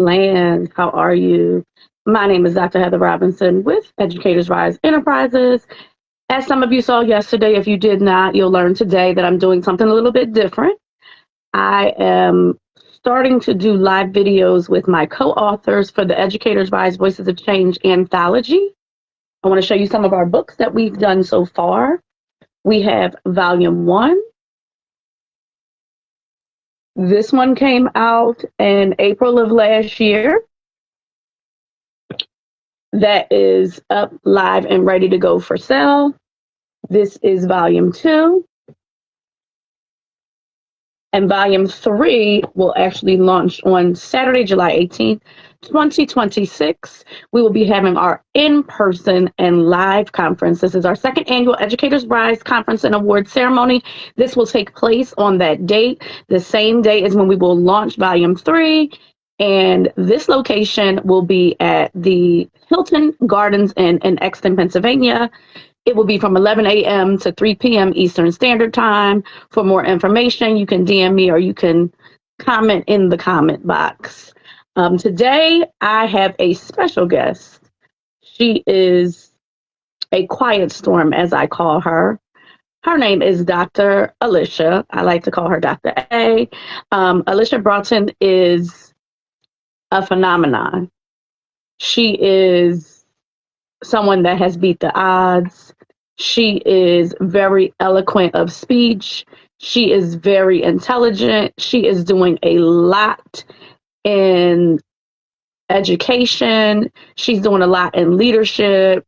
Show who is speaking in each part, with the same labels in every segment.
Speaker 1: land. How are you? My name is Dr. Heather Robinson with Educators Rise Enterprises. As some of you saw yesterday, if you did not, you'll learn today that I'm doing something a little bit different. I am starting to do live videos with my co-authors for the Educators Rise Voices of Change anthology. I want to show you some of our books that we've done so far. We have Volume 1. This one came out in April of last year. That is up live and ready to go for sale. This is Volume 2. And Volume 3 will actually launch on Saturday, July 18th, 2026. We will be having our in-person and live conference. This is our second annual Educators Rise Conference and Award Ceremony. This will take place on that date. The same day is when we will launch Volume 3. And this location will be at the Hilton Gardens Inn in Exton, Pennsylvania. It will be from 11 a.m. to 3 p.m. Eastern Standard Time. For more information, you can DM me or you can comment in the comment box. Today, I have a special guest. She is a quiet storm, as I call her. Her name is Dr. Alisha. I like to call her Dr. A. Alisha Broughton is a phenomenon. She is someone that has beat the odds. She is very eloquent of speech. She is very intelligent. She is doing a lot in education. She's doing a lot in leadership.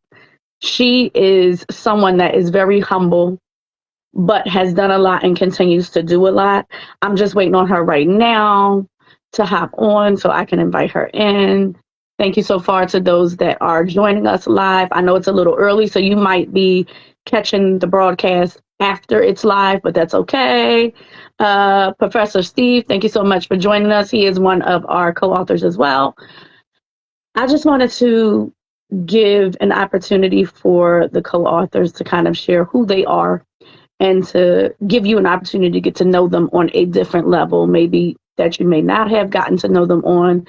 Speaker 1: She is someone that is very humble, but has done a lot and continues to do a lot. I'm just waiting on her right now to hop on so I can invite her in. Thank you so far to those that are joining us live. I know it's a little early, so you might be catching the broadcast after it's live, but that's okay. Professor Steve, thank you so much for joining us. He is one of our co-authors as well. I just wanted to give an opportunity for the co-authors to kind of share who they are and to give you an opportunity to get to know them on a different level, maybe that you may not have gotten to know them on.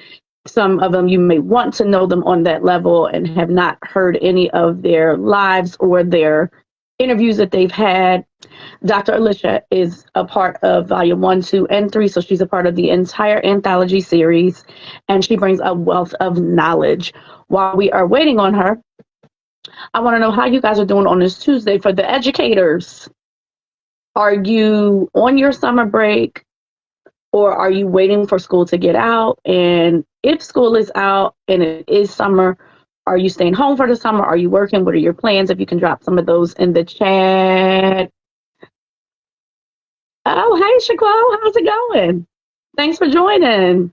Speaker 1: Some of them you may want to know them on that level and have not heard any of their lives or their interviews that they've had. Dr. Alisha is a part of Volume 1, 2, and 3, so she's a part of the entire anthology series, and she brings a wealth of knowledge. While we are waiting on her, I want to know how you guys are doing on this Tuesday for the educators. Are you on your summer break? Or are you waiting for school to get out? And if school is out and it is summer, are you staying home for the summer? Are you working? What are your plans? If you can drop some of those in the chat. Oh, hey, Shaquille, how's it going? Thanks for joining.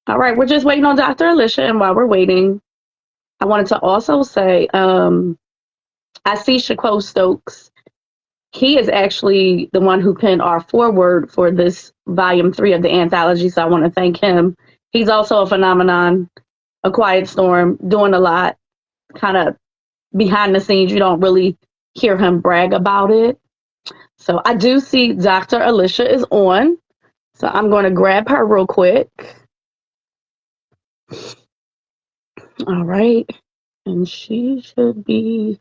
Speaker 1: All right, we're just waiting on Dr. Alisha. And while we're waiting, I wanted to also say, I see Shaquille Stokes. He is actually the one who penned our foreword for this Volume 3 of the anthology, so I want to thank him. He's also a phenomenon, a quiet storm, doing a lot, kind of behind the scenes. You don't really hear him brag about it. So I do see Dr. Alisha is on, so I'm going to grab her real quick. All right, and she should be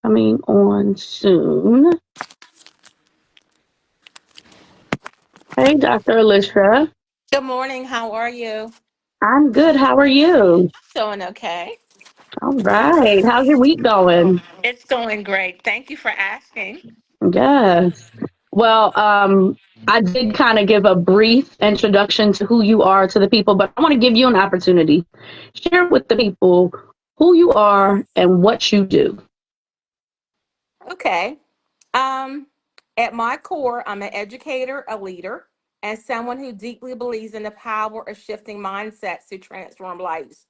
Speaker 1: coming on soon. Hey, Dr. Alisha.
Speaker 2: Good morning. How are you?
Speaker 1: I'm good. How are you?
Speaker 2: Doing okay.
Speaker 1: All right. How's your week going?
Speaker 2: It's going great. Thank you for asking.
Speaker 1: Yes. Well, I did kind of give a brief introduction to who you are to the people, but I want to give you an opportunity. Share with the people who you are and what you do.
Speaker 2: Okay. Um, at my core, I'm an educator, a leader, and someone who deeply believes in the power of shifting mindsets to transform lives.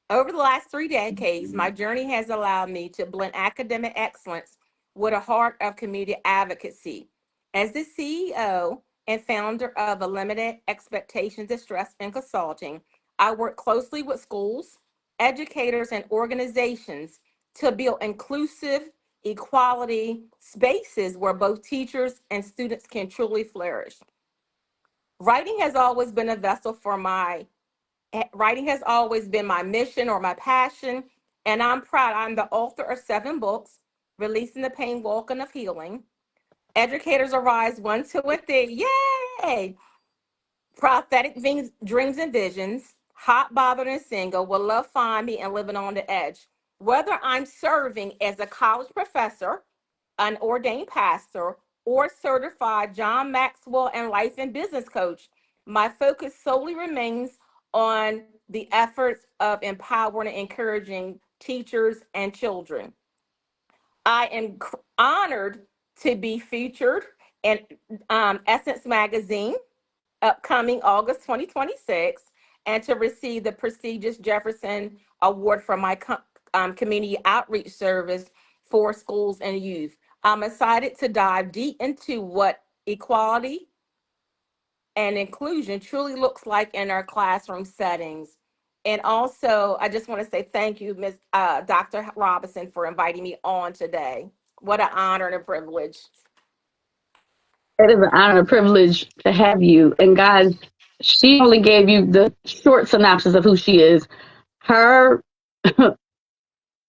Speaker 2: Over the last 3 decades, my journey has allowed me to blend academic excellence with a heart of community advocacy. As the CEO and founder of a limited expectations distress and consulting, I work closely with schools, educators, and organizations to build inclusive, equality spaces where both teachers and students can truly flourish. Writing has always been a vessel for my writing has always been my mission or my passion, and I'm proud. I'm the author of 7 books, Releasing the Pain, Walking of Healing, Educators Arise 1, 2, and 3. Yay! Prophetic Dreams and Visions, Hot, Bothered, and Single, Will Love Find Me, and Living on the Edge. Whether I'm serving as a college professor, an ordained pastor, or certified John Maxwell and life and business coach, my focus solely remains on the efforts of empowering and encouraging teachers and children. I am honored to be featured in Essence Magazine upcoming August 2026, and to receive the prestigious Jefferson Award for my community outreach service for schools and youth. I'm excited to dive deep into what equality and inclusion truly looks like in our classroom settings. And also, I just want to say thank you, Ms. Dr. Robinson, for inviting me on today. What an honor and a privilege.
Speaker 1: It is an honor and a privilege to have you. And guys, she only gave you the short synopsis of who she is. Her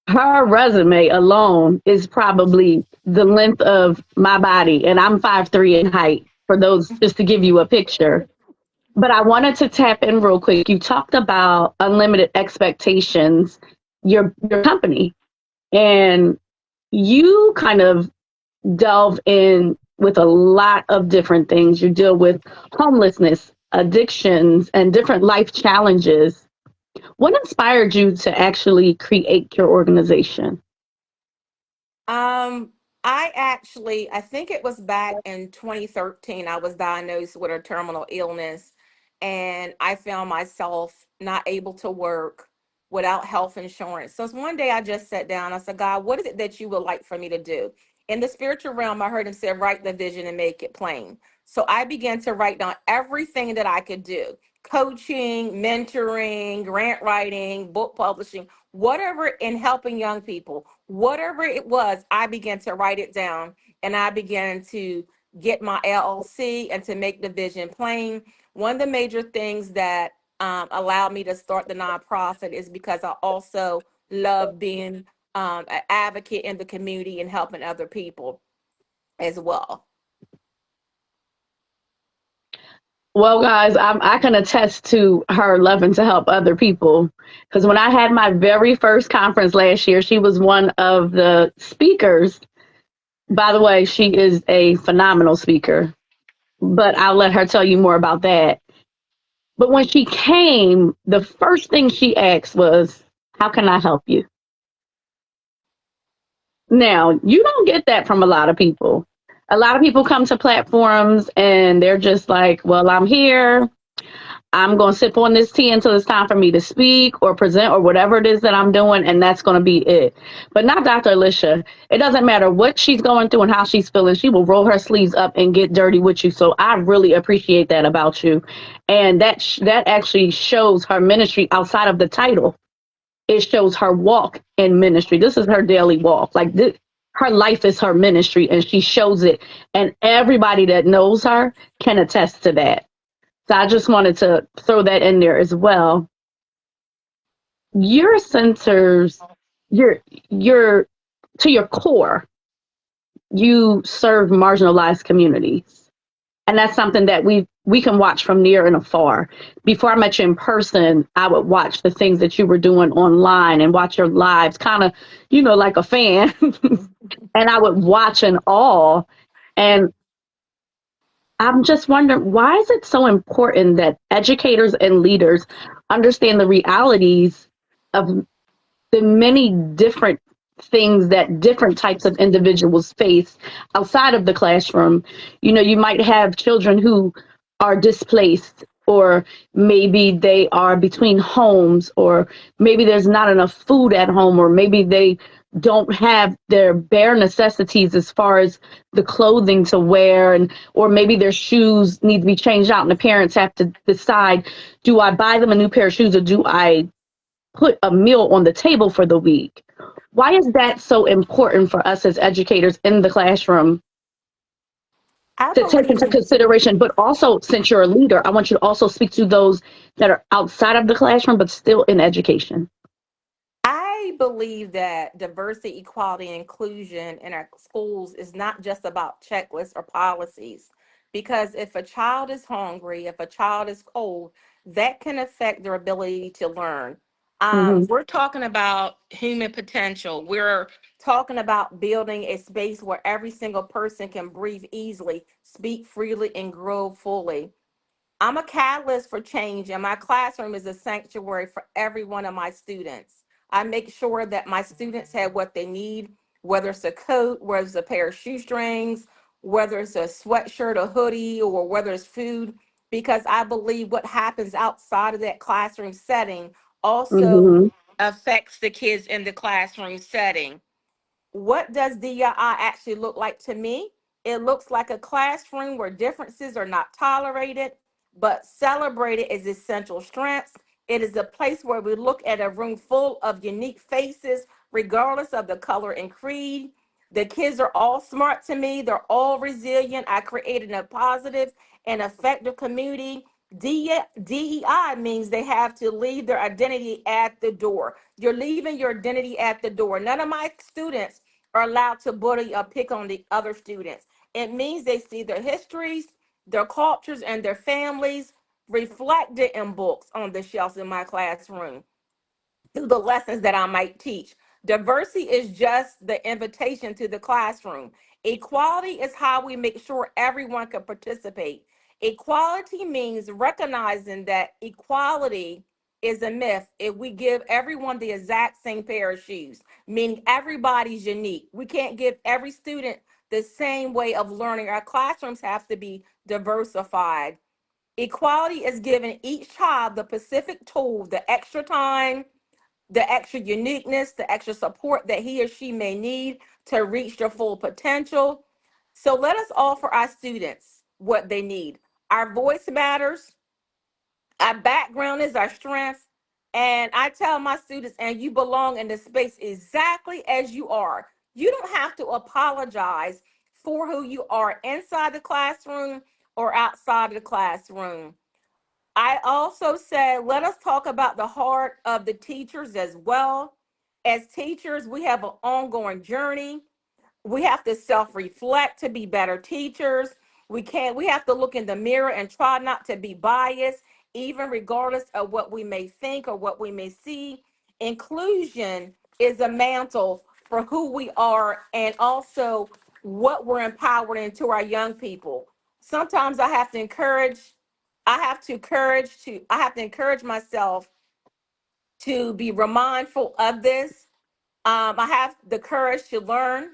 Speaker 1: her resume alone is probably the length of my body, and I'm 5'3" in height. For those, just to give you a picture. But I wanted to tap in real quick. You talked about unlimited expectations, your company, and you kind of delve in with a lot of different things. You deal with homelessness, addictions, and different life challenges. What inspired you to actually create your organization?
Speaker 2: Um, I think it was back in 2013, I was diagnosed with a terminal illness, and I found myself not able to work without health insurance. So one day I just sat down. I said, God, what is it that you would like for me to do? In the spiritual realm, I heard him say, write the vision and make it plain. So I began to write down everything that I could do: coaching, mentoring, grant writing, book publishing, whatever, in helping young people, whatever it was. I began to write it down, and I began to get my LLC and to make the vision plain. One of the major things that allowed me to start the nonprofit is because I also love being an advocate in the community and helping other people as well.
Speaker 1: Well, guys, I can attest to her loving to help other people. Because when I had my very first conference last year, she was one of the speakers. By the way, she is a phenomenal speaker, but I'll let her tell you more about that. But when she came, the first thing she asked was, how can I help you? Now, you don't get that from a lot of people. A lot of people come to platforms and they're just like, well, I'm here. I'm going to sip on this tea until it's time for me to speak or present or whatever it is that I'm doing, and that's going to be it. But not Dr. Alicia. It doesn't matter what she's going through and how she's feeling. She will roll her sleeves up and get dirty with you. So I really appreciate that about you. And that actually shows her ministry outside of the title. It shows her walk in ministry. This is her daily walk. Like this, her life is her ministry, and she shows it. And everybody that knows her can attest to that. So I just wanted to throw that in there as well. Your centers, your to your core, you serve marginalized communities, and that's something that we can watch from near and afar. Before I met you in person, I would watch the things that you were doing online and watch your lives, kind of, like a fan, and I would watch in awe. And I'm just wondering, why is it so important that educators and leaders understand the realities of the many different things that different types of individuals face outside of the classroom? You might have children who are displaced, or maybe they are between homes, or maybe there's not enough food at home, or maybe they don't have their bare necessities as far as the clothing to wear, and or maybe their shoes need to be changed out, and the parents have to decide, do I buy them a new pair of shoes, or do I put a meal on the table for the week? Why is that so important for us as educators in the classroom?
Speaker 2: I
Speaker 1: to take into
Speaker 2: believe
Speaker 1: consideration. But also, since you're a leader, I want you to also speak to those that are outside of the classroom, but still in education.
Speaker 2: I believe that diversity, equality, and inclusion in our schools is not just about checklists or policies. Because if a child is hungry, if a child is cold, that can affect their ability to learn.
Speaker 1: Hmm.
Speaker 2: We're talking about human potential. We're talking about building a space where every single person can breathe easily, speak freely, and grow fully. I'm a catalyst for change, and my classroom is a sanctuary for every one of my students. I make sure that my students have what they need, whether it's a coat, whether it's a pair of shoestrings, whether it's a sweatshirt, a hoodie, or whether it's food, because I believe what happens outside of that classroom setting also
Speaker 1: Hmm.
Speaker 2: affects the kids in the classroom setting. What does DEI actually look like to me? It looks like a classroom where differences are not tolerated, but celebrated as essential strengths. It is a place where we look at a room full of unique faces, regardless of the color and creed. The kids are all smart to me. They're all resilient. I created a positive and effective community. DEI means they have to leave their identity at the door. You're leaving your identity at the door. None of my students are allowed to bully or pick on the other students. It means they see their histories, their cultures, and their families reflected in books on the shelves in my classroom through the lessons that I might teach. Diversity is just the invitation to the classroom. Equality is how we make sure everyone can participate. Equality means recognizing that equality is a myth if we give everyone the exact same pair of shoes, meaning everybody's unique. We can't give every student the same way of learning. Our classrooms have to be diversified. Equality is giving each child the specific tool, the extra time, the extra uniqueness, the extra support that he or she may need to reach their full potential. So let us offer our students what they need. Our voice matters, our background is our strength. And I tell my students, and you belong in the space exactly as you are. You don't have to apologize for who you are inside the classroom or outside of the classroom. I also said, let us talk about the heart of the teachers as well. As teachers, we have an ongoing journey. We have to self-reflect to be better teachers. We have to look in the mirror and try not to be biased, even regardless of what we may think or what we may see. Inclusion is a mantle for who we are and also what we're empowered into our young people. Sometimes I have to encourage myself to be mindful of this. I have the courage to learn,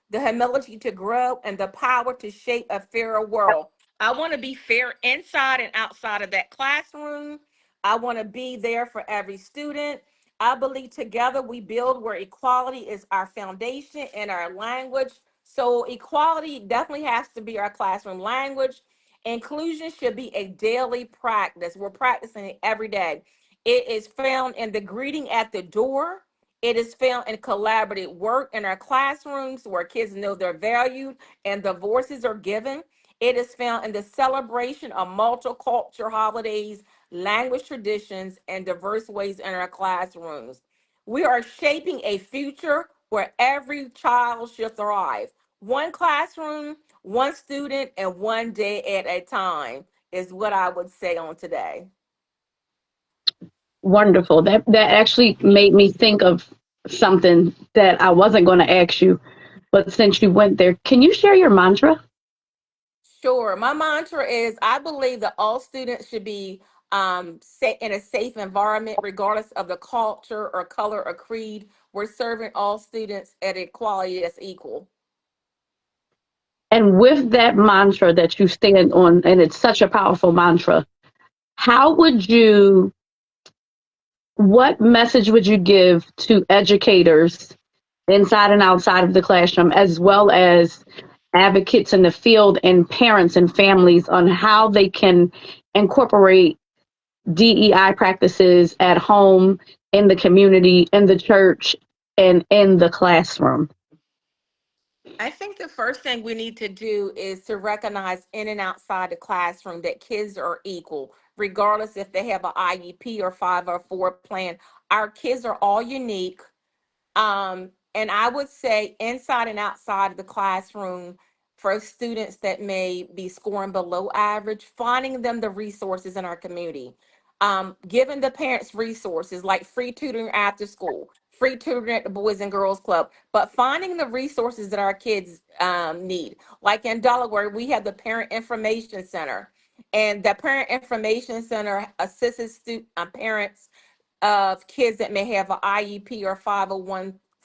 Speaker 2: the humility to grow, and the power to shape a fairer world. I want to be fair inside and outside of that classroom. I want to be there for every student. I believe together we build where equality is our foundation and our language. So, equality definitely has to be our classroom language. Inclusion should be a daily practice. We're practicing it every day. It is found in the greeting at the door. It is found in collaborative work in our classrooms where kids know they're valued and the voices are given. It is found in the celebration of multicultural holidays, language traditions, and diverse ways in our classrooms. We are shaping a future where every child should thrive. One classroom, one student, and one day at a time is what I would say on today.
Speaker 1: Wonderful. That actually made me think of something that I wasn't going to ask you, but since you went there, can you share your mantra?
Speaker 2: Sure. My mantra is I believe that all students should be in a safe environment, regardless of the culture or color or creed. We're serving all students at equality that's equal.
Speaker 1: And with that mantra that you stand on, and it's such a powerful mantra, how would you, what message would you give to educators inside and outside of the classroom, as well as advocates in the field and parents and families on how they can incorporate DEI practices at home, in the community, in the church, and in the classroom?
Speaker 2: I think the first thing we need to do is to recognize in and outside the classroom that kids are equal, regardless if they have an IEP or 504 plan. Our kids are all unique. And I would say inside and outside of the classroom, for students that may be scoring below average, finding them the resources in our community, giving the parents resources like free tutoring after school, free tutoring at the Boys and Girls Club, but finding the resources that our kids need. Like in Delaware, we have the Parent Information Center, and the Parent Information Center assists parents of kids that may have an IEP or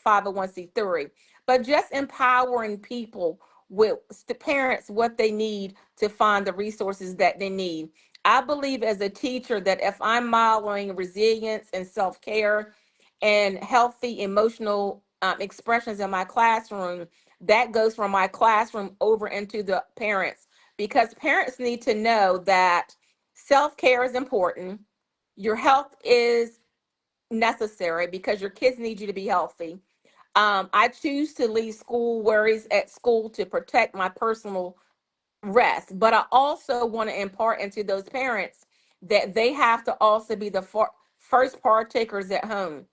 Speaker 2: 501c3, but just empowering people with the parents what they need to find the resources that they need. I believe as a teacher that if I'm modeling resilience and self-care and healthy emotional expressions in my classroom, that goes from my classroom over into the parents, because parents need to know that self-care is important, your health is necessary because your kids need you to be healthy. I choose to leave school worries at school to protect my personal rest, but I also want to impart into those parents that they have to also be the first partakers at home.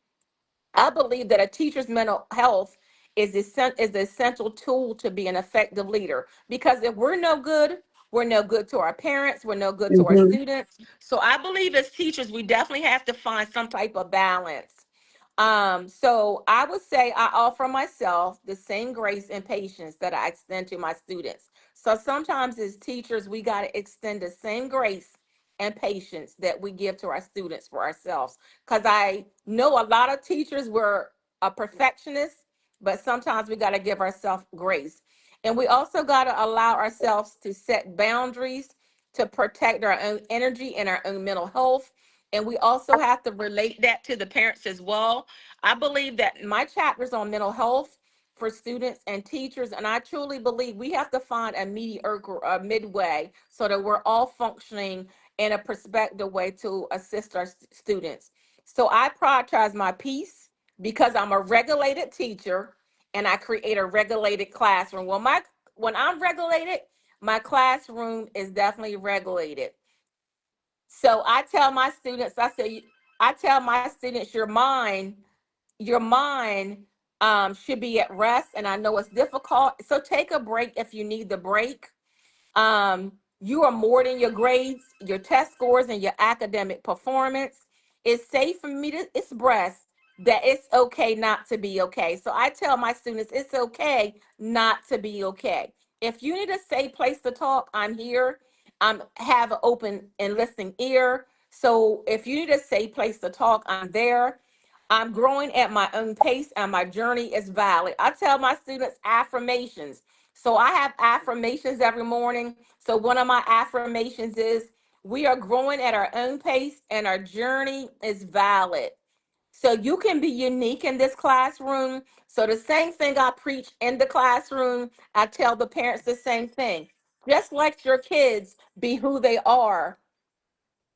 Speaker 2: I believe that a teacher's mental health is the essential tool to be an effective leader. Because if we're no good, we're no good to our parents, we're no good to our
Speaker 1: Hmm.
Speaker 2: students. So I believe as teachers, we definitely have to find some type of balance. So I would say I offer myself the same grace and patience that I extend to my students. So sometimes as teachers, we got to extend the same grace and patience that we give to our students for ourselves, because I know a lot of teachers were a perfectionist, but sometimes we got to give ourselves grace. And we also got to allow ourselves to set boundaries to protect our own energy and our own mental health. And we also have to relate that to the parents as well. I believe that my chapters on mental health for students and teachers, and I truly believe we have to find a mediocre, a midway, so that we're all functioning in a perspective way to assist our students. So I prioritize my peace because I'm a regulated teacher and I create a regulated classroom. When I'm regulated, my classroom is definitely regulated. So I tell my students, your mind should be at rest, and I know it's difficult. So take a break if you need the break. You are more than your grades, your test scores, and your academic performance. It's safe for me to express that it's okay not to be okay. So I tell my students it's okay not to be okay. If you need a safe place to talk, I'm here. Have an open and listening ear. So if you need a safe place to talk, I'm there. I'm growing at my own pace and my journey is valid. I tell my students affirmations. So I have affirmations every morning. So one of my affirmations is we are growing at our own pace and our journey is valid. So you can be unique in this classroom. So the same thing I preach in the classroom, I tell the parents the same thing. Just let your kids be who they are.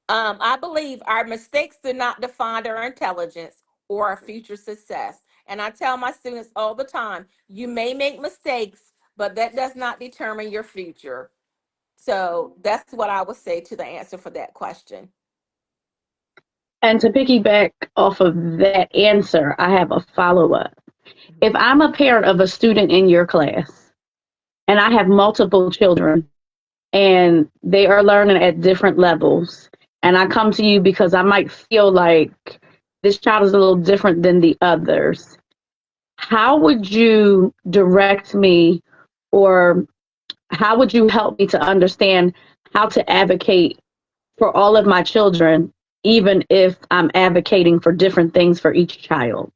Speaker 2: I believe our mistakes do not define our intelligence or our future success. And I tell my students all the time, you may make mistakes, but that does not determine your future. So that's what I would say to the answer for that question.
Speaker 1: And to piggyback off of that answer, I have a follow up. If I'm a parent of a student in your class and I have multiple children and they are learning at different levels, and I come to you because I might feel like this child is a little different than the others, how would you direct me, or how would you help me to understand how to advocate for all of my children, even if I'm advocating for different things for each child?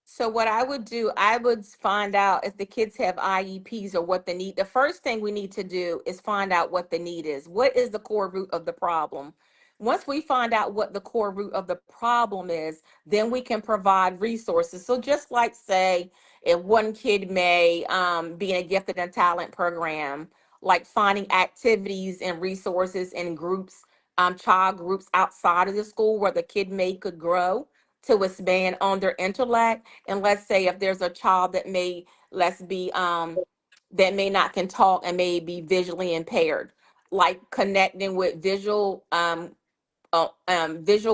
Speaker 2: So what I would do, I would find out if the kids have IEPs or what they need. The first thing we need to do is find out what the need is. What is the core root of the problem? Once we find out what the core root of the problem is, then we can provide resources. So just like say, if one kid may be in a gifted and talent program, like finding activities and resources and groups, child groups outside of the school where the kid may could grow to expand on their intellect. And let's say if there's a child that may let's be that may not can talk and may be visually impaired, like connecting with visual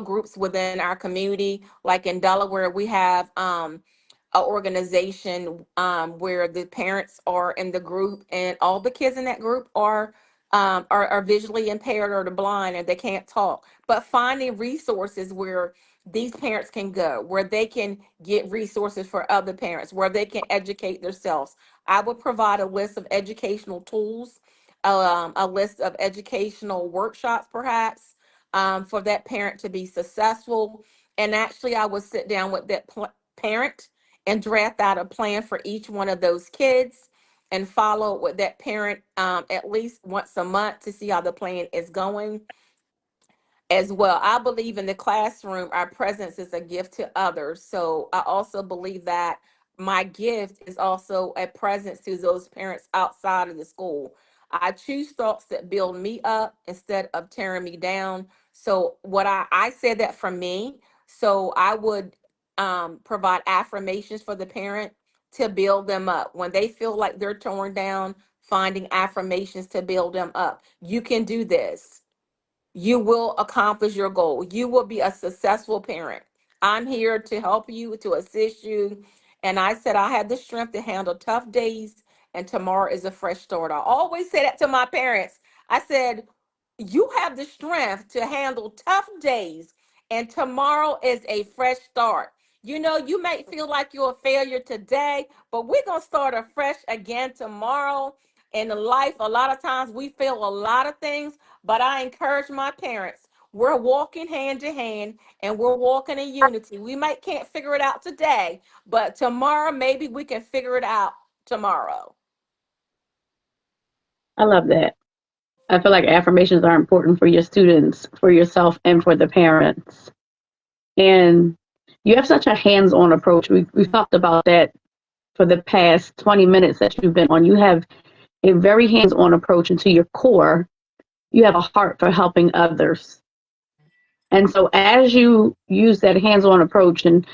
Speaker 2: groups within our community. Like in Delaware, we have an organization where the parents are in the group, and all the kids in that group are visually impaired or the blind, and they can't talk. But finding resources where these parents can go, where they can get resources for other parents, where they can educate themselves. I would provide a list of educational tools, a list of educational workshops, perhaps, for that parent to be successful. And actually, I would sit down with that parent and draft out a plan for each one of those kids and follow with that parent at least once a month to see how the plan is going as well. I believe in the classroom, our presence is a gift to others. So I also believe that my gift is also a presence to those parents outside of the school. I choose thoughts that build me up instead of tearing me down. So what I said that for me. So I would provide affirmations for the parent to build them up. When they feel like they're torn down, finding affirmations to build them up. You can do this. You will accomplish your goal. You will be a successful parent. I'm here to help you, to assist you. And I said, I have the strength to handle tough days, and tomorrow is a fresh start. I always say that to my parents. I said, you have the strength to handle tough days, and tomorrow is a fresh start. You know, you may feel like you're a failure today, but we're going to start afresh again tomorrow. In life, a lot of times we fail a lot of things, but I encourage my parents. We're walking hand in hand and we're walking in unity. We might can't figure it out today, but tomorrow maybe we can figure it out tomorrow.
Speaker 1: I love that. I feel like affirmations are important for your students, for yourself, and for the parents. And you have such a hands on approach. We've talked about that for the past 20 minutes that you've been on. You have a very hands on approach, and to your core, you have a heart for helping others. And so, as you use that hands on approach and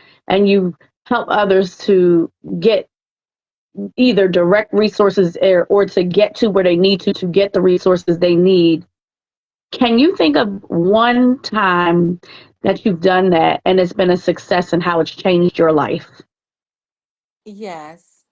Speaker 1: you help others to get either direct resources or to get to where they need to get the resources they need. Can you think of one time that you've done that and it's been a success and how it's changed your life?
Speaker 2: Yes.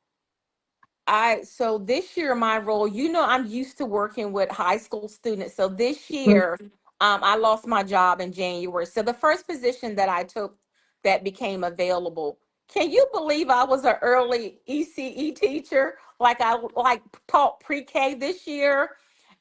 Speaker 2: So this year my role, I'm used to working with high school students. So this year, I lost my job in January. So the first position that I took that became available, can you believe I was an early ECE teacher? Like I like taught pre-K this year.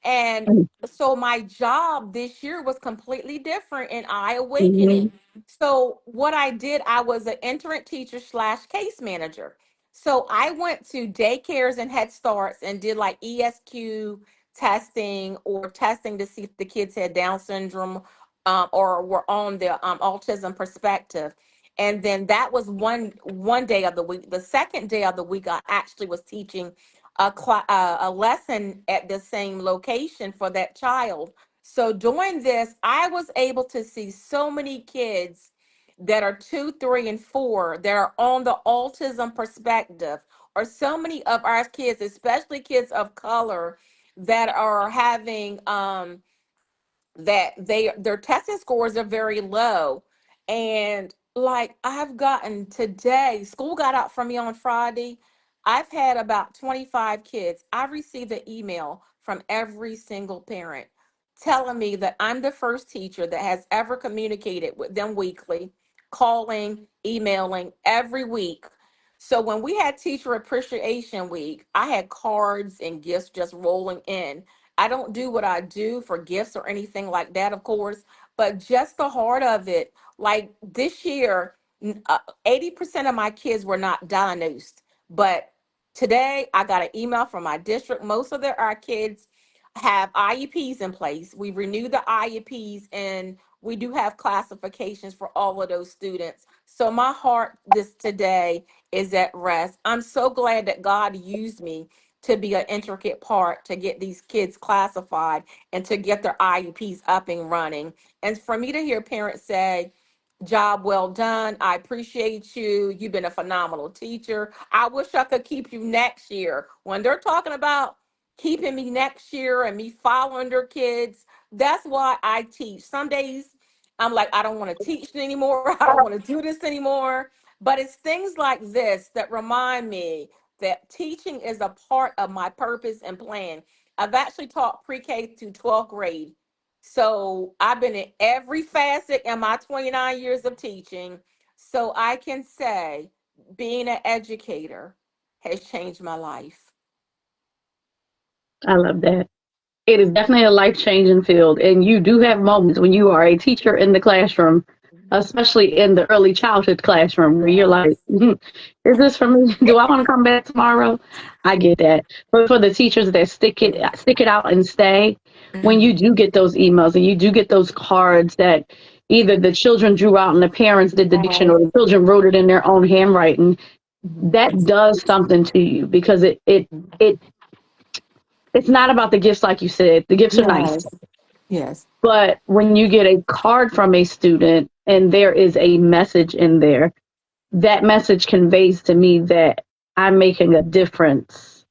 Speaker 2: And so my job this year was completely different and eye
Speaker 1: Mm-hmm.
Speaker 2: awakening. So what I did, I was an intern teacher slash case manager. So I went to daycares and Head Starts and did like ESQ testing or testing to see if the kids had Down syndrome or were on the autism perspective. And then that was one day of the week. The second day of the week, I actually was teaching a lesson at the same location for that child. So doing this, I was able to see so many kids that are 2, 3, and 4 that are on the autism perspective, or so many of our kids, especially kids of color, that are having that their testing scores are very low. And like I've gotten today, school got out for me on Friday. I've had about 25 kids. I received an email from every single parent telling me that I'm the first teacher that has ever communicated with them weekly, calling, emailing every week. So when we had Teacher Appreciation Week, I had cards and gifts just rolling in. I don't do what I do for gifts or anything like that, of course, but just the heart of it. Like this year, 80% of my kids were not diagnosed, but today I got an email from my district. Most of our kids have IEPs in place. We renew the IEPs and we do have classifications for all of those students. So my heart this today is at rest. I'm so glad that God used me to be an intricate part to get these kids classified and to get their IEPs up and running. And for me to hear parents say, Job well done. I appreciate you. You've been a phenomenal teacher. I wish I could keep you next year. When they're talking about keeping me next year and me following their kids, that's why I teach. Some days I'm like, I don't want to teach anymore. I don't want to do this anymore. But it's things like this that remind me that teaching is a part of my purpose and plan. I've actually taught pre-K to 12th grade, so I've been in every facet in my 29 years of teaching. So I can say being an educator has changed my life.
Speaker 1: I love that. It is definitely a life changing field, and you do have moments when you are a teacher in the classroom, especially in the early childhood classroom, where you're like,
Speaker 2: Yes.
Speaker 1: "Is this for me? Do I want to come back tomorrow?" I get that, but for the teachers that stick it out and stay, when you
Speaker 2: Mhm.
Speaker 1: do get those emails and you do get those cards that either the children drew out and the parents did the diction, or
Speaker 2: Yes.
Speaker 1: the children wrote it in their own handwriting,
Speaker 2: Mhm.
Speaker 1: that does something to you because it it's not about the gifts, like you said. The gifts are nice.
Speaker 2: Yes. Yes.
Speaker 1: But when you get a card from a student and there is a message in there, that message conveys to me that I'm making a difference,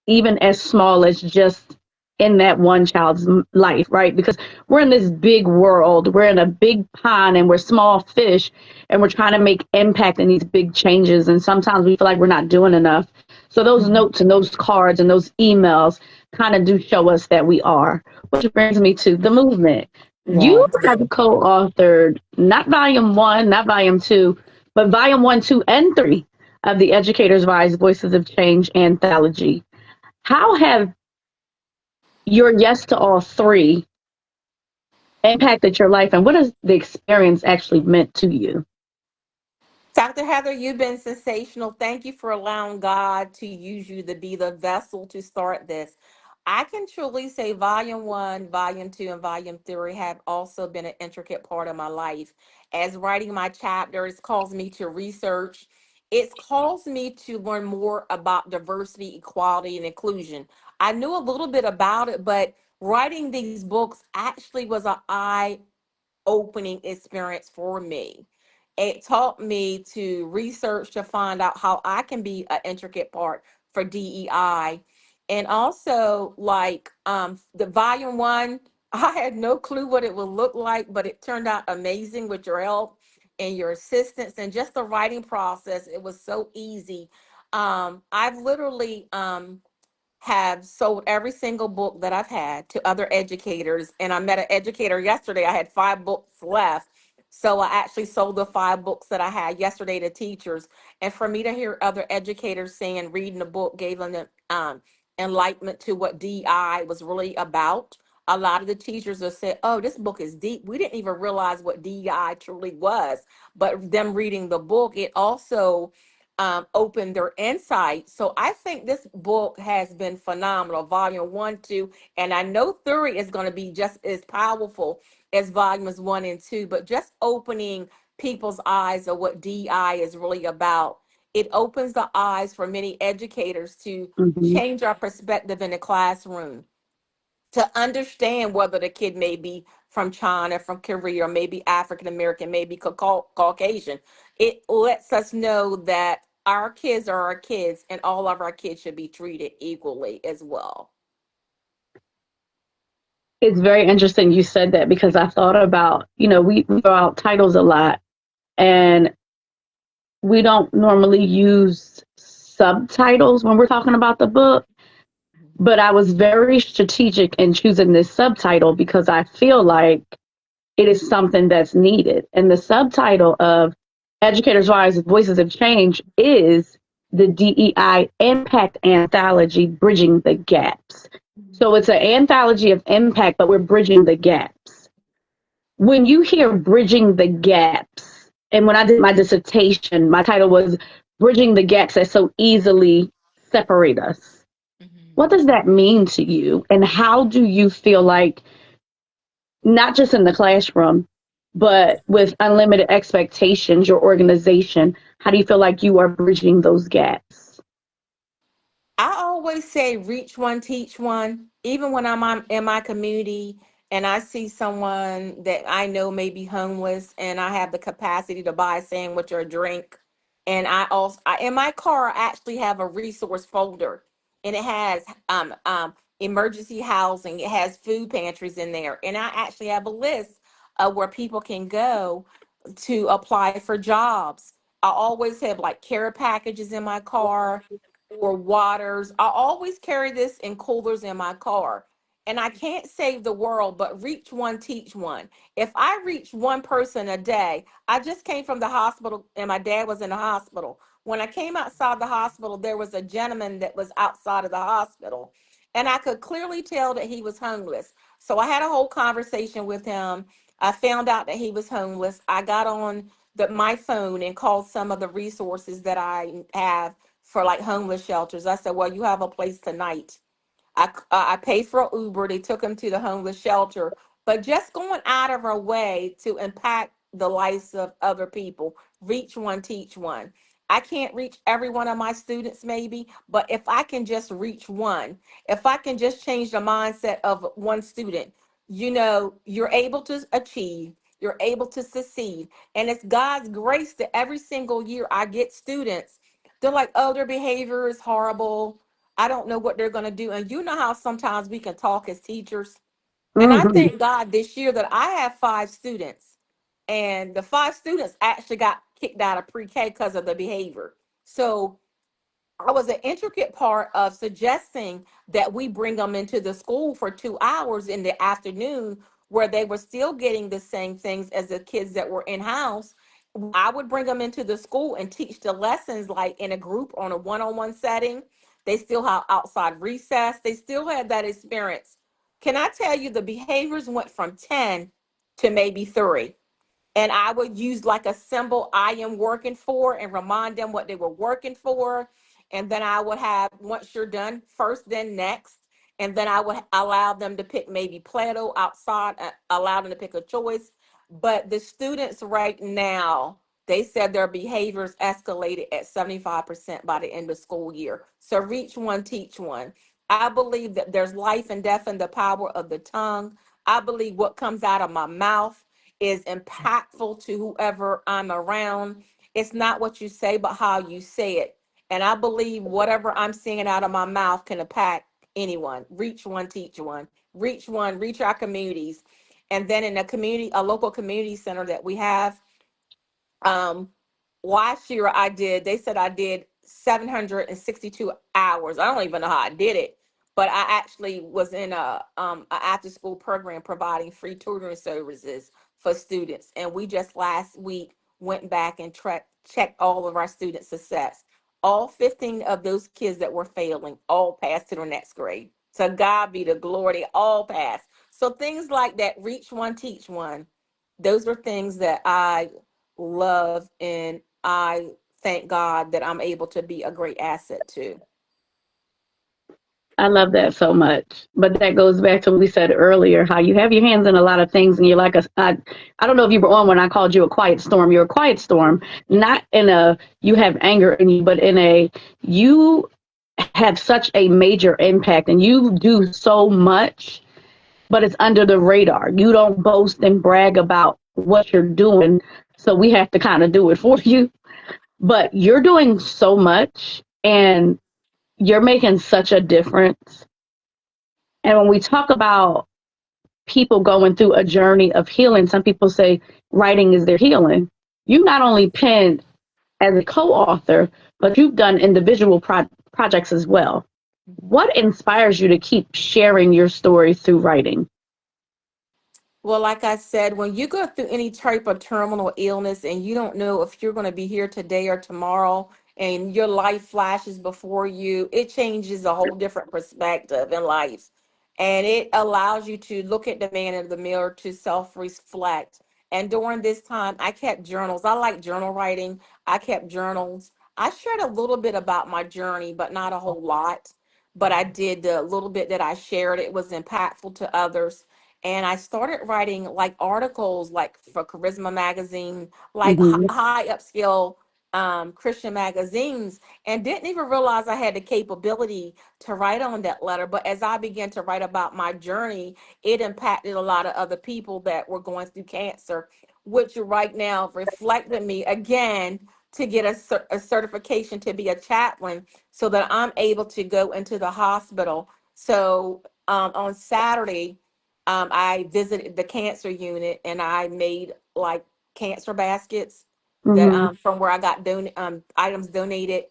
Speaker 1: even as small as just in that one child's life, right? Because we're in this big world, we're in a big pond, and we're small fish, and we're trying to make impact in these big changes. And sometimes we feel like we're not doing enough. So those
Speaker 2: Mhm.
Speaker 1: notes and those cards and those emails kind of do show us that we are. Which brings me to the movement. You
Speaker 2: Yes.
Speaker 1: have co-authored not volume one, not volume two, but volume one, two, and three of the Educators Rise Voices of Change anthology. How have your yes to all three impacted your life, and what has the experience actually meant to you?
Speaker 2: Dr. Heather, you've been sensational. Thank you for allowing God to use you to be the vessel to start this. I can truly say volume one, volume two, and volume three have also been an intricate part of my life. As writing my chapters caused me to research, it's caused me to learn more about diversity, equality, and inclusion. I knew a little bit about it, but writing these books actually was an eye opening experience for me. It taught me to research to find out how I can be an intricate part for DEI. And also, like the volume one, I had no clue what it would look like, but it turned out amazing with your help and your assistance and just the writing process. It was so easy. I've literally have sold every single book that I've had to other educators. And I met an educator yesterday. I had 5 books left. So I actually sold the 5 books that I had yesterday to teachers. And for me to hear other educators saying reading the book gave them the enlightenment to what DI was really about. A lot of the teachers have said, oh, this book is deep. We didn't even realize what DI truly was. But them reading the book, it also open their insight. So I think this book has been phenomenal. Volume one, two, and I know three is going to be just as powerful as volumes one and two, but just opening people's eyes of what DI is really about. It opens the eyes for many educators to
Speaker 1: Hmm.
Speaker 2: change our perspective in the classroom, to understand whether the kid may be from China, from Korea, or maybe African American, maybe Caucasian. It lets us know that our kids are our kids and all of our kids should be treated equally as well.
Speaker 1: It's very interesting you said that because I thought about, we throw out titles a lot, and we don't normally use subtitles when we're talking about the book. But I was very strategic in choosing this subtitle because I feel like it is something that's needed. And the subtitle of Educators Rise Voices of Change is the DEI Impact Anthology Bridging the Gaps. So it's an anthology of impact, but we're bridging the gaps. When you hear bridging the gaps, and when I did my dissertation, my title was Bridging the Gaps That So Easily Separate Us. What
Speaker 2: Mhm.
Speaker 1: does that mean to you? And how do you feel like, not just in the classroom, but with unlimited expectations, your organization, how do you feel like you are bridging those gaps?
Speaker 2: I always say reach one, teach one, even when I'm in my community and I see someone that I know may be homeless, and I have the capacity to buy a sandwich or a drink, and in my car I actually have a resource folder, and it has emergency housing, it has food pantries in there, and I actually have a list of where people can go to apply for jobs. I always have like care packages in my car or waters. I always carry this in coolers in my car. And I can't save the world, but reach one, teach one. If I reach one person a day, I just came from the hospital and my dad was in the hospital. When I came outside the hospital, there was a gentleman that was outside of the hospital. And I could clearly tell that he was homeless. So I had a whole conversation with him. I found out that he was homeless. I got on my phone and called some of the resources that I have for like homeless shelters. I said, well, you have a place tonight. I paid for an Uber. They took him to the homeless shelter. But just going out of our way to impact the lives of other people, reach one, teach one. I can't reach every one of my students, maybe, but if I can just reach one, if I can just change the mindset of one student, you're able to achieve, you're able to succeed. And it's God's grace that every single year I get students. They're like, oh, their behavior is horrible. I don't know what they're going to do. And you know how sometimes we can talk as teachers. And I
Speaker 1: Hmm.
Speaker 2: thank God this year that I have 5 students. And the 5 students actually got kicked out of pre-K because of the behavior. So I was an intricate part of suggesting that we bring them into the school for 2 hours in the afternoon where they were still getting the same things as the kids that were in house. I would bring them into the school and teach the lessons like in a group on a one-on-one setting. They still have outside recess. They still had that experience. Can I tell you the behaviors went from 10 to maybe 3? And I would use like a symbol I am working for and remind them what they were working for. And then I would have, once you're done, first, then next. And then I would allow them to pick maybe Play-Doh outside, allow them to pick a choice. But the students right now, they said their behaviors escalated at 75% by the end of school year. So reach one, teach one. I believe that there's life and death in the power of the tongue. I believe what comes out of my mouth is impactful to whoever I'm around. It's not what you say, but how you say it. And I believe whatever I'm saying out of my mouth can impact anyone. Reach one, teach one. Reach one, reach our communities. And then in a local community center that we have, um, last year they said I did 762 hours. I don't even know how I did it, but I actually was in a after school program providing free tutoring services for students. And we just last week went back and checked all of our student success. All 15 of those kids that were failing all passed to the next grade. To God be the glory, they all passed. So things like that, reach one, teach one. Those are things that I love, and I thank God that I'm able to be a great asset to.
Speaker 1: I love that so much. But that goes back to what we said earlier, how you have your hands in a lot of things and you're like I don't know if you were on when I called you a quiet storm. You're a quiet storm, not in a you have anger in you, but in a you have such a major impact and you do so much, but it's under the radar. You don't boast and brag about what you're doing. So we have to kind of do it for you. But you're doing so much and you're making such a difference. And when we talk about people going through a journey of healing, some people say writing is their healing. You not only penned as a co author, but you've done individual projects as well. What inspires you to keep sharing your story through writing?
Speaker 2: Well, like I said, when you go through any type of terminal illness and you don't know if you're going to be here today or tomorrow, and your life flashes before you, it changes a whole different perspective in life. And it allows you to look at the man in the mirror, to self reflect. And during this time, I kept journals. I like journal writing. I kept journals. I shared a little bit about my journey, but not a whole lot. But I did the little bit that I shared. It was impactful to others, and I started writing like articles like for Charisma magazine, like
Speaker 1: Hmm.
Speaker 2: high upscale Christian magazines, and didn't even realize I had the capability to write on that letter. But as I began to write about my journey, it impacted a lot of other people that were going through cancer, which right now reflected me again to get a certification to be a chaplain so that I'm able to go into the hospital. So on Saturday, I visited the cancer unit and I made like cancer baskets that
Speaker 1: Hmm.
Speaker 2: from where I got items donated,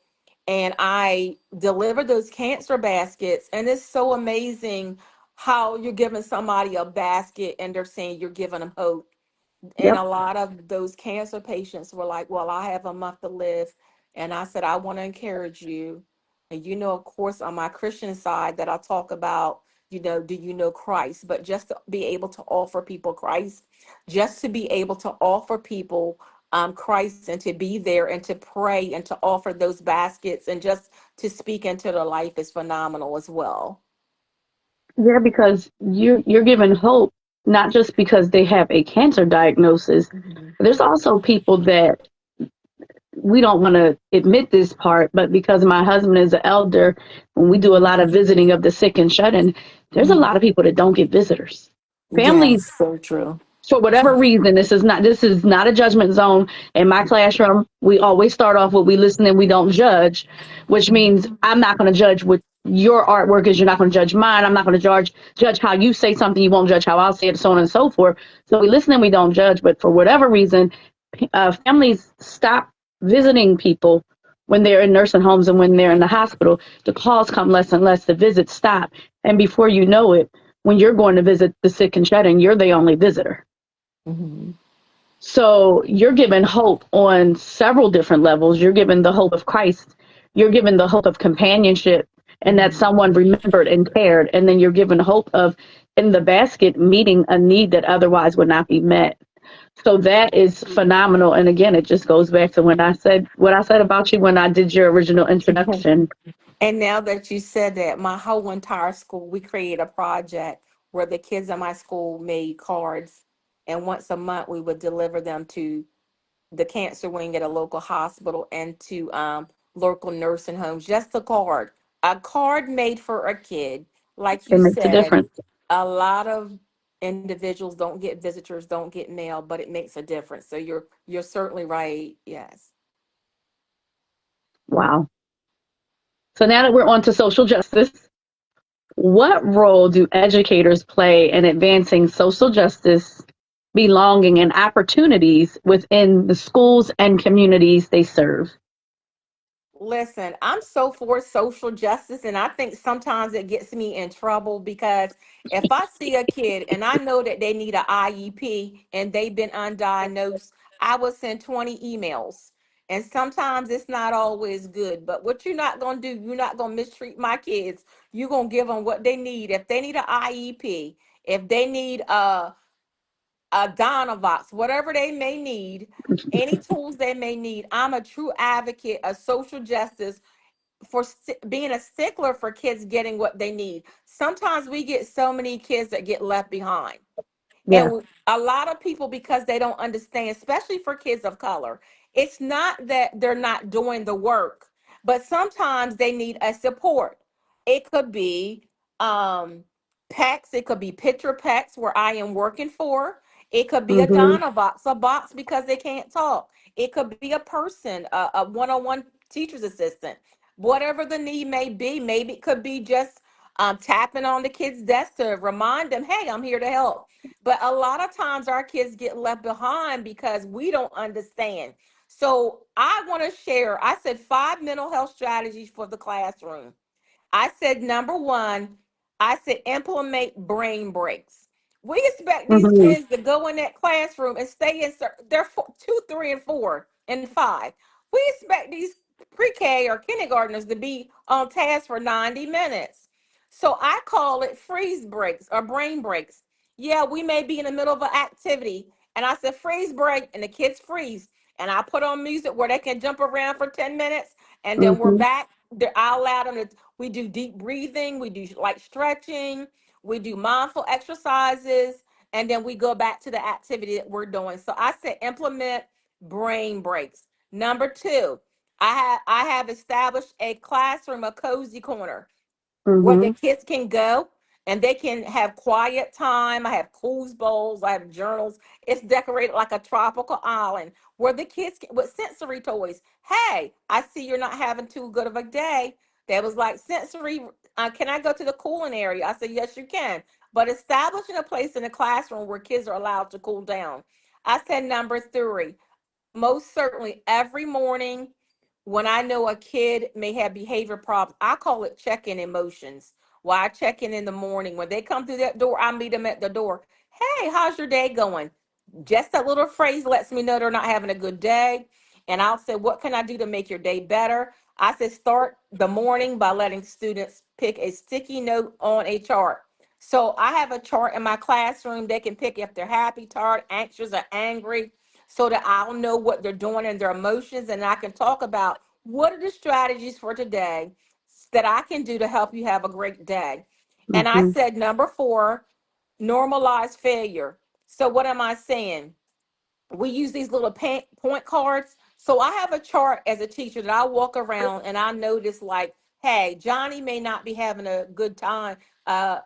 Speaker 2: and I delivered those cancer baskets. And it's so amazing how you're giving somebody a basket and they're saying you're giving them hope. And
Speaker 1: Yep.
Speaker 2: a lot of those cancer patients were like, well, I have a month to live. And I said, I want to encourage you. And of course, on my Christian side, that I talk about, do you know Christ? But just to be able to offer people Christ, just to be able to offer people Christ, and to be there and to pray and to offer those baskets and just to speak into their life is phenomenal as well.
Speaker 1: Yeah, because you're given hope, not just because they have a cancer diagnosis.
Speaker 2: Mhm.
Speaker 1: There's also people that we don't want to admit this part, but because my husband is an elder, when we do a
Speaker 2: Mhm.
Speaker 1: lot of visiting of the sick and shut in, there's a
Speaker 2: Mhm.
Speaker 1: lot of people that don't get visitors. Families,
Speaker 2: Yes, so true.
Speaker 1: for whatever reason, this is not a judgment zone. In my classroom, we always start off with we listen and we don't judge, which means I'm not going to judge what your artwork is. You're not going to judge mine. I'm not going to judge how you say something. You won't judge how I'll say it, so on and so forth. So we listen and we don't judge. But for whatever reason, families stop visiting people when they're in nursing homes and when they're in the hospital. The calls come less and less. The visits stop, and before you know it, when you're going to visit the sick and shut in, you're the only visitor.
Speaker 2: Mhm.
Speaker 1: So you're given hope on several different levels. You're given the hope of Christ. You're given the hope of companionship and that
Speaker 2: Mhm.
Speaker 1: someone remembered and cared. And then you're given hope of in the basket meeting a need that otherwise would not be met. So that is phenomenal. And again, it just goes back to when I said what I said about you when I did your original introduction.
Speaker 2: And now that you said that, my whole entire school, we created a project where the kids in my school made cards, and once a month we would deliver them to the cancer wing at a local hospital and to local nursing homes. Just a card made for a kid. Like
Speaker 1: It
Speaker 2: you
Speaker 1: makes a
Speaker 2: said,
Speaker 1: difference.
Speaker 2: a lot of individuals don't get visitors, don't get mail, but it makes a difference. So you're certainly right. Yes.
Speaker 1: Wow. So now that we're on to social justice, what role do educators play in advancing social justice, belonging, and opportunities within the schools and communities they serve?
Speaker 2: Listen, I'm so for social justice, and I think sometimes it gets me in trouble because if I see a kid and I know that they need an IEP and they've been undiagnosed, I will send 20 emails. And sometimes it's not always good, but what you're not going to do, you're not going to mistreat my kids. You're going to give them what they need. If they need an IEP, if they need a Dynavox, whatever they may need, any tools they may need, I'm a true advocate of social justice for being a stickler for kids getting what they need. Sometimes we get so many kids that get left behind.
Speaker 1: Yeah.
Speaker 2: And a lot of people, because they don't understand, especially for kids of color, it's not that they're not doing the work, but sometimes they need a support. It could be PECs, it could be picture PECs where I am working for. It could be a
Speaker 1: Hmm.
Speaker 2: Donna box, a box because they can't talk. It could be a person, a one-on-one teacher's assistant. Whatever the need may be, maybe it could be just tapping on the kid's desk to remind them, hey, I'm here to help. But a lot of times our kids get left behind because we don't understand. So I want to share, I said 5 mental health strategies for the classroom. I said, number one, I said, implement brain breaks. We expect these
Speaker 1: Hmm.
Speaker 2: kids to go in that classroom and stay in, they're two, three, and four, and five. We expect these pre-K or kindergartners to be on task for 90 minutes. So I call it freeze breaks or brain breaks. Yeah, we may be in the middle of an activity, and I said freeze break, and the kids freeze. And I put on music where they can jump around for 10 minutes, and then we're
Speaker 1: Hmm.
Speaker 2: back. I allow them to, we do deep breathing, we do like stretching, we do mindful exercises, and then we go back to the activity that we're doing. So I said implement brain breaks. Number two, I have established a classroom, a cozy corner where the
Speaker 1: Mhm.
Speaker 2: kids can go and they can have quiet time. I have cools bowls, I have journals. It's decorated like a tropical island where the kids can, with sensory toys. Hey, I see you're not having too good of a day. That was like sensory. Can I go to the cooling area? I said, yes, you can. But establishing a place in the classroom where kids are allowed to cool down. I said, number three, most certainly every morning when I know a kid may have behavior problems, I call it check-in emotions. Why I check in the morning. When they come through that door, I meet them at the door. Hey, how's your day going? Just that little phrase lets me know they're not having a good day. And I'll say, what can I do to make your day better? I said, start the morning by letting students pick a sticky note on a chart. So I have a chart in my classroom. They can pick if they're happy, tired, anxious, or angry, so that I'll know what they're doing and their emotions. And I can talk about what are the strategies for today that I can do to help you have a great day. And I
Speaker 1: Mhm.
Speaker 2: said, number four, normalize failure. So what am I saying? We use these little point cards. So I have a chart as a teacher that I walk around and I notice, like, hey, Johnny may not be having a good time. Uh,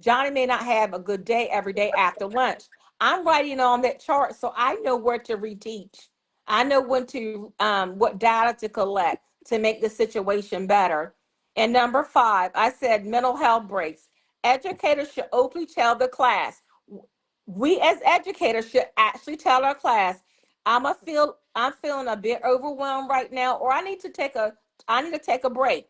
Speaker 2: Johnny may not have a good day every day after lunch. I'm writing on that chart so I know where to reteach. I know when to what data to collect to make the situation better. And number five, I said mental health breaks. Educators should openly tell the class, we as educators should actually tell our class, I'm feeling a bit overwhelmed right now, or I need to take a break.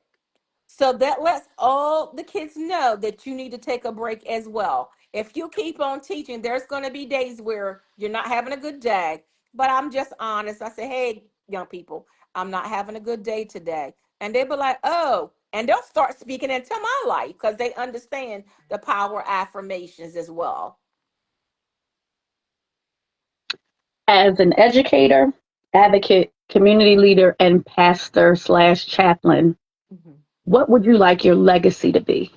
Speaker 2: So that lets all the kids know that you need to take a break as well. If you keep on teaching, there's going to be days where you're not having a good day. But I'm just honest. I say, hey, young people, I'm not having a good day today. And they'll be like, oh, and they'll start speaking into my life because they understand the power of affirmations as well.
Speaker 1: As an educator, advocate, community leader, and pastor slash chaplain,
Speaker 2: Mhm.
Speaker 1: what would you like your legacy to be?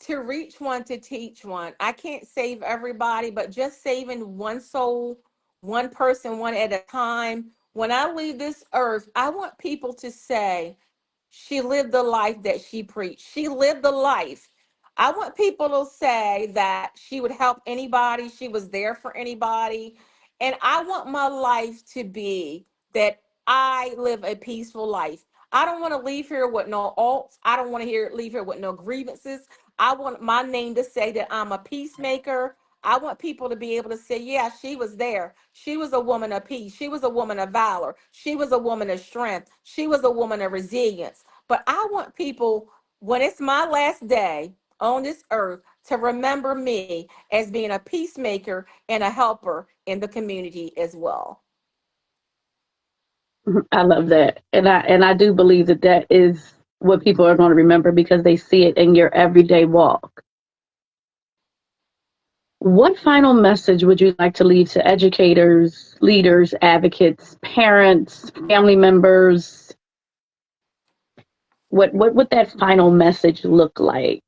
Speaker 2: To reach one, to teach one. I can't save everybody, but just saving one soul, one person, one at a time. When I leave this earth, I want people to say, she lived the life that she preached. She lived the life. I want people to say that she would help anybody. She was there for anybody. And I want my life to be that I live a peaceful life. I don't want to leave here with no alts. I don't want to leave here with no grievances. I want my name to say that I'm a peacemaker. I want people to be able to say, yeah, she was there. She was a woman of peace. She was a woman of valor. She was a woman of strength. She was a woman of resilience. But I want people, when it's my last day on this earth, to remember me as being a peacemaker and a helper in the community as well.
Speaker 1: I love that, and I do believe that that is what people are going to remember because they see it in your everyday walk. What final message would you like to leave to educators, leaders, advocates, parents, family members? What would that final message look like?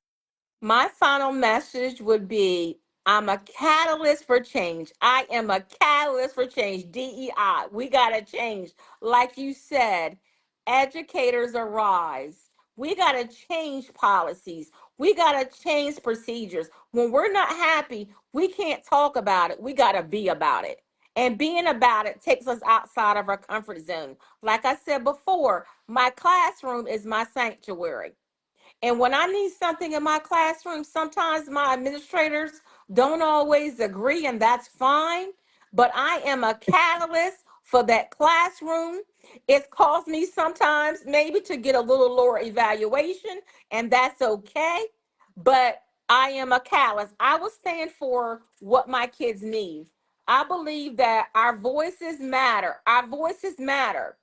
Speaker 2: My final message would be, I'm a catalyst for change. I am a catalyst for change. DEI. We got to change. Like you said, educators arise. We got to change policies. We got to change procedures. When we're not happy, we can't talk about it. We got to be about it. And being about it takes us outside of our comfort zone. Like I said before, my classroom is my sanctuary. And when I need something in my classroom, sometimes my administrators don't always agree, and that's fine. But I am a catalyst for that classroom. It's caused me sometimes maybe to get a little lower evaluation, and that's okay. But I am a catalyst. I will stand for what my kids need. I believe that our voices matter. Our voices matter.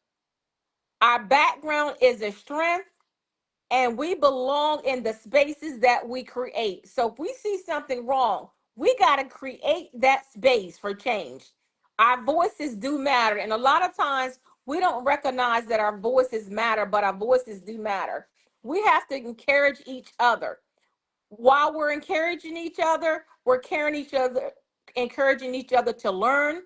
Speaker 2: Our background is a strength, and we belong in the spaces that we create. So if we see something wrong, we got to create that space for change. Our voices do matter. And a lot of times we don't recognize that our voices matter, but our voices do matter. We have to encourage each other. While we're encouraging each other, we're encouraging each other to learn,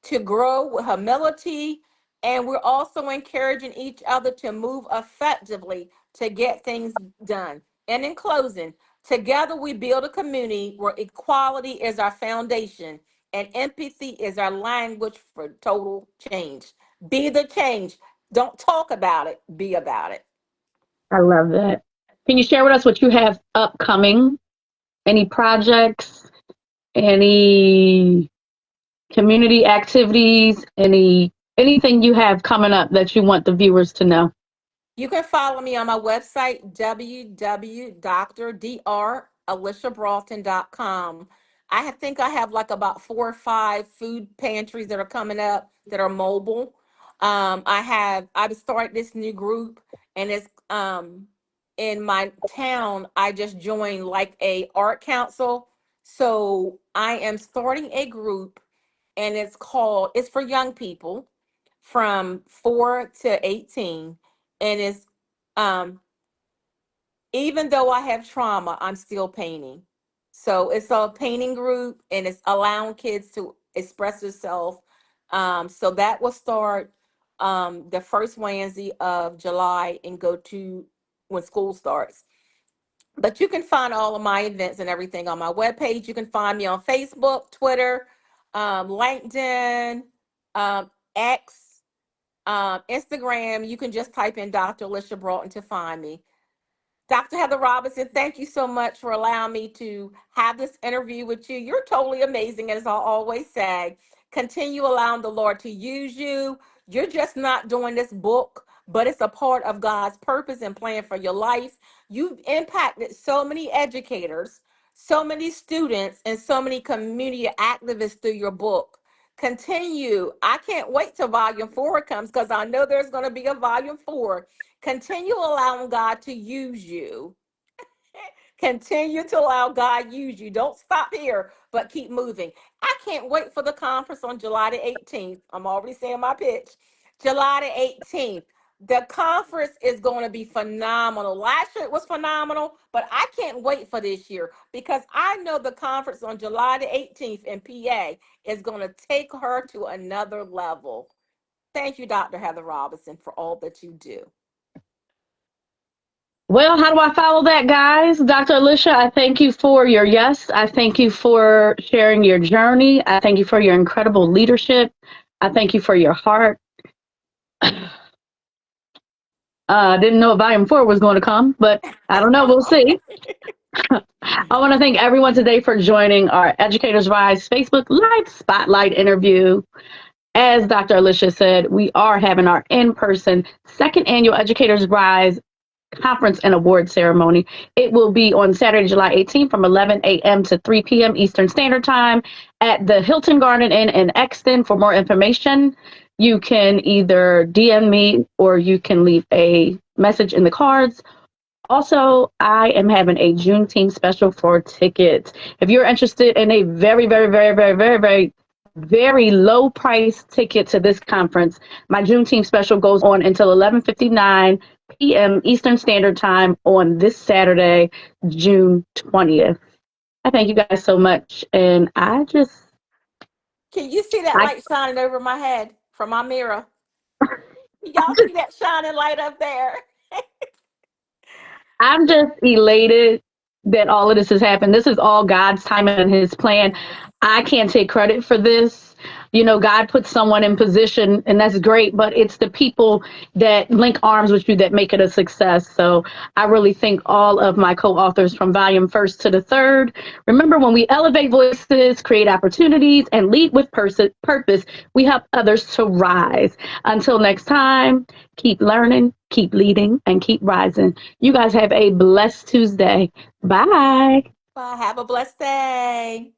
Speaker 2: to grow with humility, and we're also encouraging each other to move effectively to get things done. And in closing, together we build a community where equality is our foundation and empathy is our language for total change. Be the change. Don't talk about it, be about it.
Speaker 1: I love that. Can you share with us what you have upcoming? Any projects? Any community activities? Anything you have coming up that you want the viewers to know?
Speaker 2: You can follow me on my website, www.dralishabroughton.com. Think I have like about 4 or 5 food pantries that are coming up that are mobile. I've started this new group, and it's in my town. I just joined like a art council. So I am starting a group, and it's for young people from 4 to 18, and it's um even though I have trauma, I'm still painting. So it's a painting group, and it's allowing kids to express themselves. So that will start the first Wednesday of July and go to when school starts. But you can find all of my events and everything on my webpage. You can find me on Facebook, Twitter, LinkedIn, X, Instagram. You can just type in Dr. Alisha Broughton to find me. Dr. Heather Robinson, thank you so much for allowing me to have this interview with you. You're totally amazing, as I always say. Continue allowing the Lord to use you. You're just not doing this book, but it's a part of God's purpose and plan for your life. You've impacted so many educators, so many students, and so many community activists through your book. Continue. I can't wait till volume 4 comes, because I know there's going to be a volume 4. Continue allowing God to use you. Continue to allow God use you. Don't stop here, but keep moving. I can't wait for the conference on July the 18th. I'm already saying my pitch. July the 18th. The conference is going to be phenomenal. Last year it was phenomenal, but I can't wait for this year, because I know the conference on July the 18th in PA is going to take her to another level. Thank you, Dr. Heather Robinson, for all that you do.
Speaker 1: Well, how do I follow that, guys? Dr. Alicia, I thank you for your yes. I thank you for sharing your journey. I thank you for your incredible leadership. I thank you for your heart. Didn't know volume 4 was going to come, but I don't know. We'll see. I want to thank everyone today for joining our Educators Rise Facebook Live Spotlight interview. As Dr. Alicia said, we are having our in-person second annual Educators Rise conference and award ceremony. It will be on Saturday, July 18th from 11 a.m. to 3 p.m. Eastern Standard Time at the Hilton Garden Inn in Exton. For more information, you can either DM me or you can leave a message in the cards. Also, I am having a Juneteenth special for tickets. If you're interested in a very, very, very, very, very, very, very low price ticket to this conference, my Juneteenth special goes on until 11:59 p.m. Eastern Standard Time on this Saturday, June 20th. I thank you guys so much. And
Speaker 2: Can you see that
Speaker 1: I,
Speaker 2: light shining over my head from my mirror? Y'all see that shining light up there?
Speaker 1: I'm just elated that all of this has happened. This is all God's timing and His plan.
Speaker 2: Yes.
Speaker 1: I can't take credit for this. You know, God puts someone in position, and that's great, but it's the people that link arms with you that make it a success. So I really thank all of my co-authors from volume 1st to the 3rd. Remember, when we elevate voices, create opportunities, and lead with purpose, we help others to rise. Until next time, keep learning, keep leading, and keep rising. You guys have a blessed Tuesday. Bye.
Speaker 2: Bye. Have a blessed day.